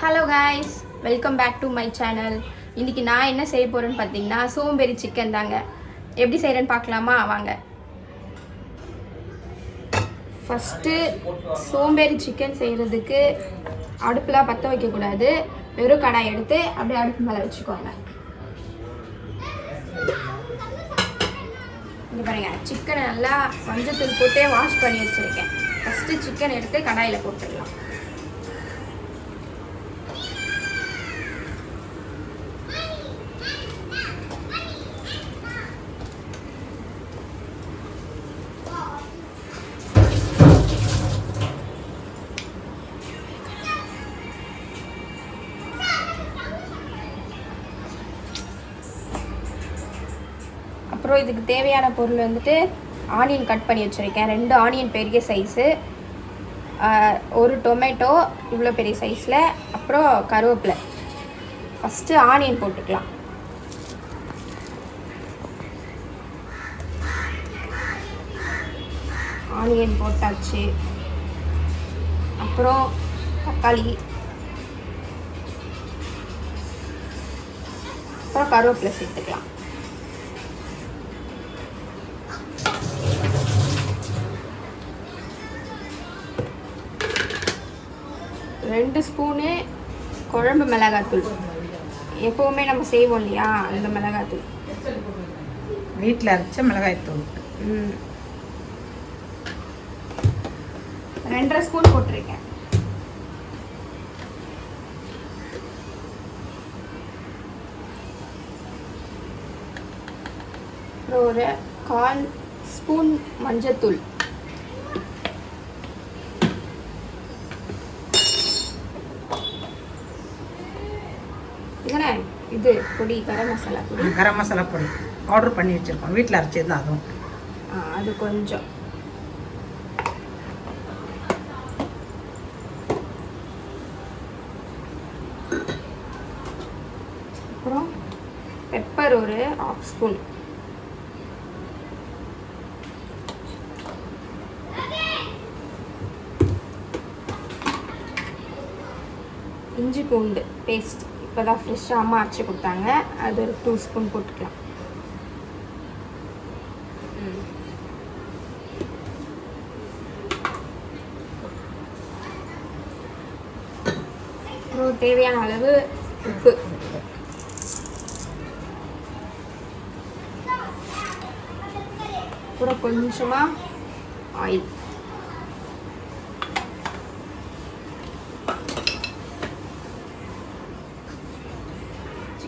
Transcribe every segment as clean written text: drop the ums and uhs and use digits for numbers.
Hello guys, welcome back to my channel. இன்றைக்கி நான் என்ன செய்ய போகிறேன்னு பார்த்தீங்கன்னா சோம்பேறி சிக்கன் தாங்க. எப்படி செய்கிறேன்னு பார்க்கலாமா? வாங்க. ஃபஸ்ட்டு சோம்பேறி சிக்கன் செய்கிறதுக்கு அடுப்பெலாம் பற்ற வைக்கக்கூடாது. வெறும் கடாய் எடுத்து அப்படியே அடுப்பு மேலே வச்சுக்கோங்க. இங்கே பாருங்கள், சிக்கனை நல்லா மஞ்சத்தூள் போட்டு வாஷ் பண்ணி வச்சுருக்கேன். ஃபஸ்ட்டு சிக்கன் எடுத்து கடாயில் போட்டுடலாம். அப்புறம் இதுக்கு தேவையான பொருள் வந்துட்டு ஆனியன் கட் பண்ணி வச்சுருக்கேன். 2 ஆனியன் பெரிய சைஸு, 1 டொமேட்டோ இவ்வளோ பெரிய சைஸில், அப்புறம் கருவேப்பிலை. ஃபஸ்ட்டு ஆனியன் போட்டுக்கலாம். ஆனியன் போட்டாச்சு. அப்புறம் தக்காளி, அப்புறம் கருவேப்பிலை சேர்த்துக்கலாம். 2 ஸ்பூனு குழம்பு மிளகாத்தூள். எப்போவுமே நம்ம செய்வோம் இல்லையா, அந்த மிளகாத்தூள், வீட்டில் அரைச்ச மிளகாய்த்தூள். 2.5 ஸ்பூன் போட்டிருக்கேன். அப்புறம் ஒரு 1/4 ஸ்பூன் மஞ்சத்தூள். இது பொடி, கரம் மசாலா பொடி. கரம் மசாலா பொடி ஆர்டர் பண்ணி வச்சுருக்கோம், வீட்டில் அரைச்சது தான் அதுவும். அது கொஞ்சம். அப்புறம் பெப்பர் ஒரு 1/2 ஸ்பூன். இஞ்சி பூண்டு பேஸ்ட் இப்போ தான் ஃப்ரெஷ்ஷாக அம்மா அரைச்சி கொடுத்தாங்க, அது ஒரு 2 ஸ்பூன் போட்டுக்கலாம். அப்புறம் தேவையான அளவு உப்பு. அப்புறம் கொஞ்சமாக ஆயில்.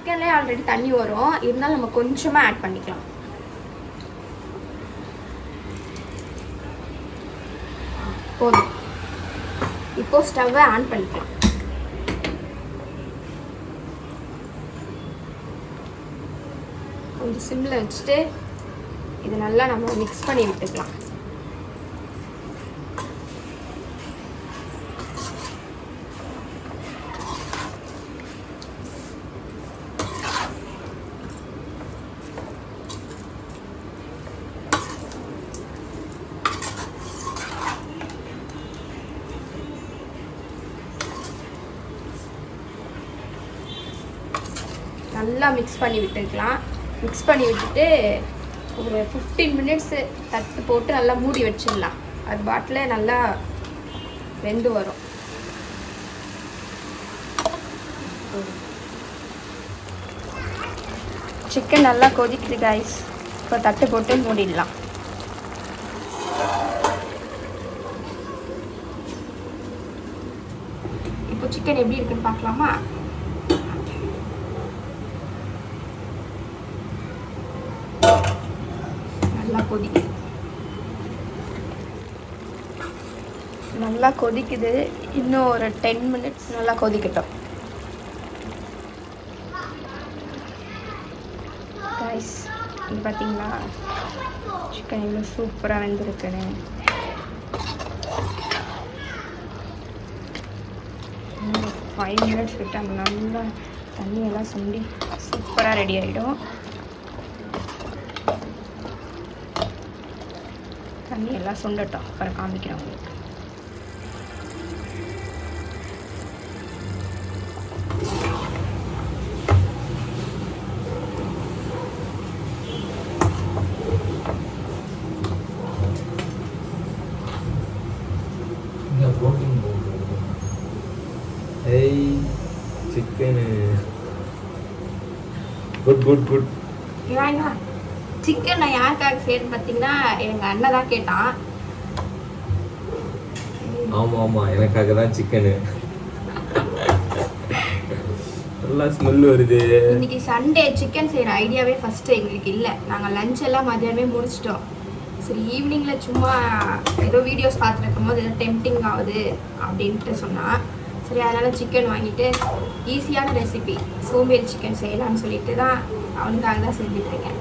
சிக்கன்லேயே ஆல்ரெடி தண்ணி வரும், இருந்தாலும் நம்ம கொஞ்சமாக ஆட் பண்ணிக்கலாம். போதும். இப்போ ஸ்டவ்வை ஆன் பண்ணிக்கலாம். கொஞ்சம் சிம்மில் வச்சுட்டு இதை நல்லா நம்ம மிக்ஸ் பண்ணி விட்டுக்கலாம். நல்லா மிக்ஸ் பண்ணி விட்டுக்கலாம். மிக்ஸ் பண்ணி விட்டுட்டு ஒரு 15 மினிட்ஸு தட்டு போட்டு நல்லா மூடி வச்சிடலாம். அது பாட்டில் நல்லா வெந்து வரும். சிக்கன் நல்லா கொதிக்குது காய்ஸ். இப்போ தட்டு போட்டு மூடிடலாம். இப்போ சிக்கன் எப்படி இருக்குன்னு பார்க்கலாமா? நல்லா கொதிக்குது. இன்னும் ஒரு 10 மினிட்ஸ் நல்லா கொதிக்கட்டும். கைஸ், இது பார்த்தீங்களா சிக்கன் இவ்வளோ சூப்பராக வெந்திருக்குன்னு. இன்னும் 5 மினிட்ஸ் விட்டாங்க, நல்லா தண்ணியெல்லாம் சுண்டி சூப்பராக ரெடி ஆகிடும். தண்ணி எல்லாம் சுண்டட்டும், அப்புறம் காமிக்கிறேன் உங்களுக்கு. ஏய் சிக்கனு குட் குட் குட். ஏன்னா சிக்கன் நான் யாருக்காக செய்யறது பார்த்தீங்கன்னா எங்கள் அண்ணன் தான் கேட்டான். ஆமாம் ஆமாம், எனக்காக தான் சிக்கனு. நல்லா ஸ்மெல் வருது. இன்னைக்கு சண்டே சிக்கன் செய்கிற ஐடியாவே ஃபஸ்ட்டு எங்களுக்கு இல்லை. நாங்கள் லஞ்ச் எல்லாம் மதியானமே முடிச்சிட்டோம். சரி ஈவினிங்கில் சும்மா ஏதோ வீடியோஸ் பார்த்துட்டு இருக்கும்போது ஏதோ டெம்டிங் ஆகுது அப்படின்ட்டு சொன்னான். சரி அதனால் சிக்கன் வாங்கிட்டு ஈஸியான ரெசிபி சோம்பேறி சிக்கன் செய்யலாம்னு சொல்லிட்டு தான் அவனுக்காக தான் செஞ்சிட்ருக்கேன்.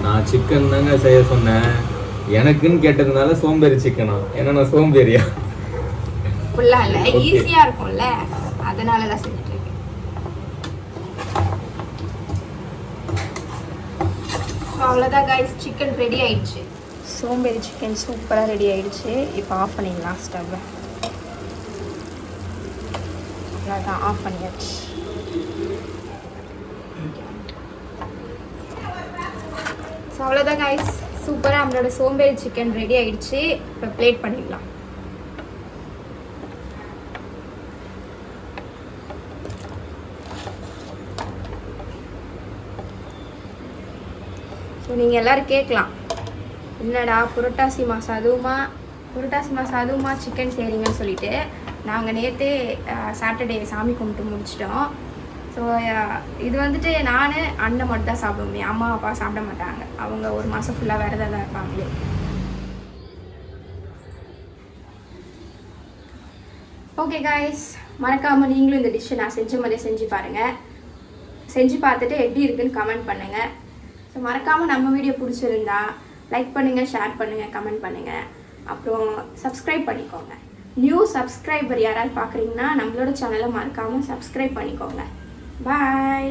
நான் சிக்கன் தாங்க செய்ய சொன்னேன், எனக்குன்னு கேட்டதுனால சோம்பேறி சிக்கனா? ஏன்னா நான் சோம்பேறியா? ஃபுல்லாக இல்லை, ஈஸியாக இருக்கும்ல, அதனால தான் செஞ்சுட்ருக்கேன். ஸோ அவ்வளோதான் கைஸ், சிக்கன் ரெடி ஆயிடுச்சு. சோம்பேறி சிக்கன் சூப்பராக ரெடி ஆயிடுச்சு. இப்போ ஆஃப் பண்ணிடலாம் ஸ்டவ்வை. அவ்வளோதான், ஆஃப் பண்ணியாச்சு. ஸோ அவ்வளோதான் கைஸ், சூப்பராக நம்மளோட சோம்பேறி சிக்கன் ரெடி ஆயிடுச்சு. இப்போ பிளேட் பண்ணிடலாம். ஸோ நீங்கள் எல்லோரும் கேட்கலாம், என்னடா புரட்டாசி மாதம் அதுவுமா சிக்கன் செய்கிறீங்கன்னு சொல்லிட்டு. நாங்கள் நேற்றே சாட்டர்டே சாமி கும்பிட்டு முடிச்சிட்டோம். ஸோ இது வந்துட்டு நான் அண்ணன் மட்டும் தான் சாப்பிடுவோமே, அம்மா அப்பா சாப்பிட மாட்டாங்க. அவங்க ஒரு மாதம் ஃபுல்லாக விரதம் தான் இருப்பாங்களே. ஓகே காய்ஸ், மறக்காமல் நீங்களும் இந்த டிஷ்ஷை நான் செஞ்ச மாதிரியே செஞ்சு பாருங்கள். செஞ்சு பார்த்துட்டு எப்படி இருக்குன்னு கமெண்ட் பண்ணுங்கள். ஸோ மறக்காமல் நம்ம வீடியோ பிடிச்சிருந்தா லைக் பண்ணுங்கள், ஷேர் பண்ணுங்கள், கமெண்ட் பண்ணுங்கள். அப்புறம் சப்ஸ்கிரைப் பண்ணிக்கோங்க. நியூ சப்ஸ்கிரைபர் யாராவது பார்க்குறீங்கன்னா நம்மளோட சேனலை மறக்காமல் சப்ஸ்கிரைப் பண்ணிக்கோங்க. பாய்.